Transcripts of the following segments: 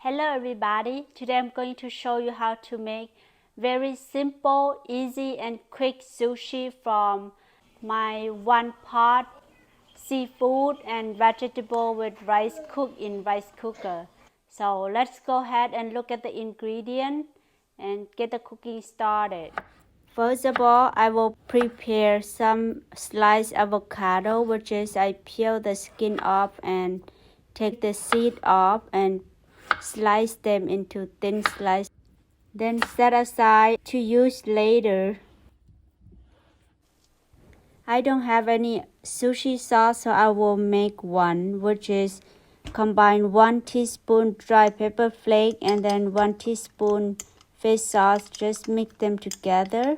Hello everybody, today I'm going to show you how to make very simple, easy and quick sushi from my one pot seafood and vegetable with rice cooked in rice cooker. So let's go ahead and look at the ingredient and get the cooking started. First of all, I will prepare some sliced avocado, which is I peel the skin off and take the seed off and slice them into thin slices, then set aside to use later. I don't have any sushi sauce, so I will make one, which is combine 1 teaspoon dry pepper flake and then 1 teaspoon fish sauce. Just mix them together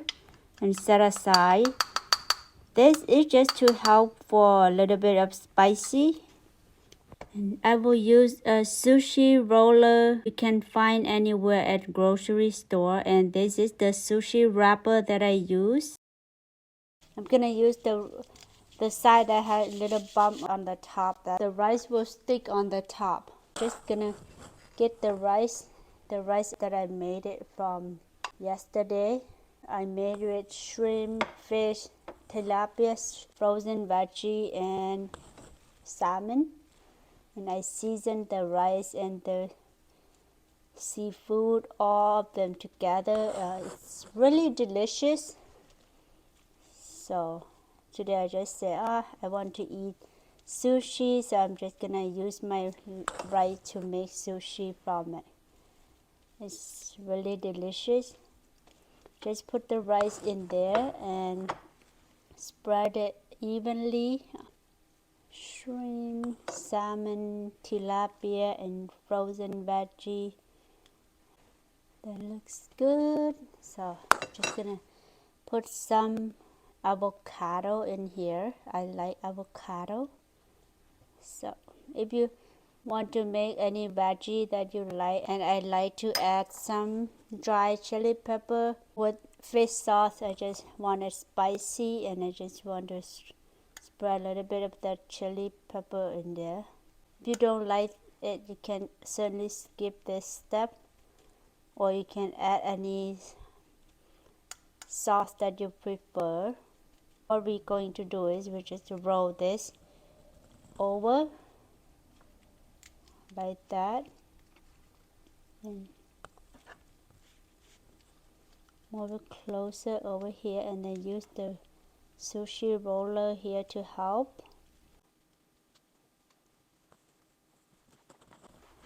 and set aside. This is just to help for a little bit of spicy. And I will use a sushi roller you can find anywhere at grocery store, and this is the sushi wrapper that I use. I'm gonna use the side that had a little bump on the top that the rice will stick on the top. Just gonna get the rice that I made it from yesterday. I made with shrimp, fish, tilapia, frozen veggie and salmon. And I seasoned the rice and the seafood, all of them together. It's really delicious. So today I just said, I want to eat sushi, so I'm just gonna use my rice to make sushi from it. It's really delicious. Just put the rice in there and spread it evenly. Shrimp, salmon, tilapia and frozen veggie. That looks good. So just gonna put some avocado in here. I like avocado. So if you want to make any veggie that you like, and I like to add some dry chili pepper with fish sauce. I just want it spicy and I just want to spread a little bit of that chili pepper in there. If you don't like it, you can certainly skip this step, or you can add any sauce that you prefer. What we're going to do is we just roll this over like that and move it closer over here, and then use the sushi roller here to help.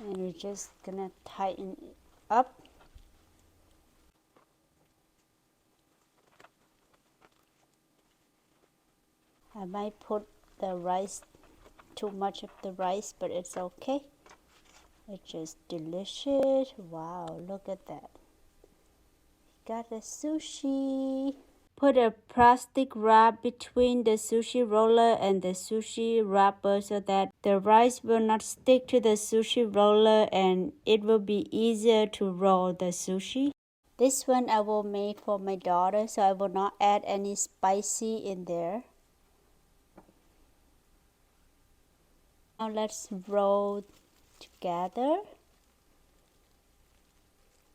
And we're just gonna tighten it up. I might put the rice, too much of the rice, but it's okay. It's just delicious. Wow, look at that. Got the sushi. Put a plastic wrap between the sushi roller and the sushi wrapper so that the rice will not stick to the sushi roller and it will be easier to roll the sushi. This one I will make for my daughter, so I will not add any spicy in there. Now let's roll together.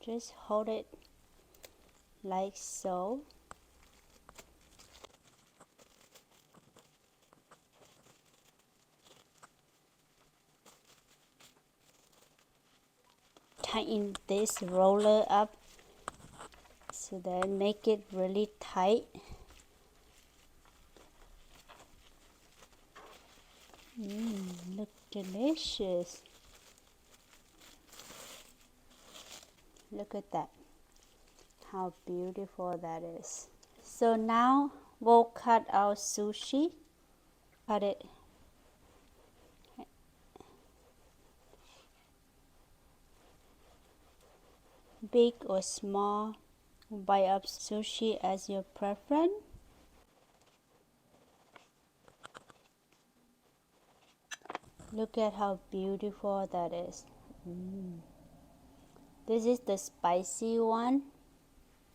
Just hold it like so. Tighten this roller up so that make it really tight. Look delicious. Look at that. How beautiful that is. So now we'll cut our sushi. Cut it big or small bite of sushi as your preference. Look at how beautiful that is. This is the spicy one.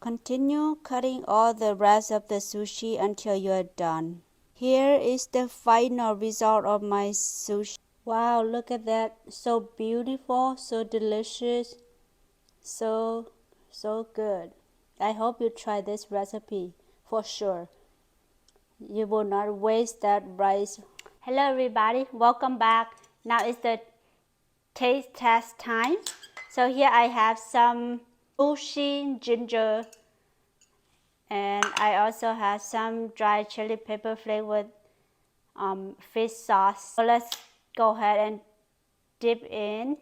Continue cutting all the rest of the sushi until you are done. Here is the final result of my sushi. Wow, look at that. So beautiful, so delicious, so good. I hope you try this recipe for sure. You will not waste that rice. Hello everybody, welcome back. Now it's the taste test time. So here I have some sushi ginger, and I also have some dry chili pepper flake with fish sauce. So let's go ahead and dip in.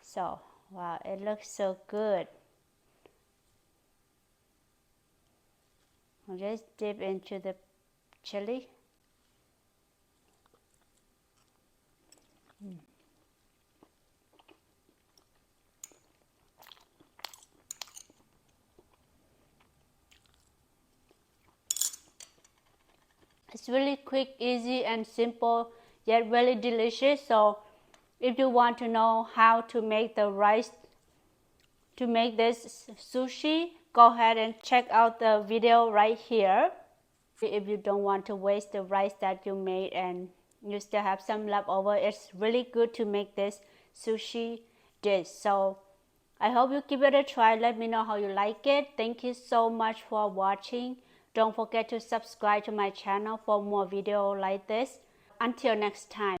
So wow, it looks so good. I'll just dip into the chili. It's really quick, easy, and simple, yet really delicious. So if you want to know how to make the rice to make this sushi, go ahead and check out the video right here. If you don't want to waste the rice that you made and you still have some left over, it's really good to make this sushi dish. So I hope you give it a try. Let me know how you like it. Thank you so much for watching. Don't forget to subscribe to my channel for more videos like this. Until next time.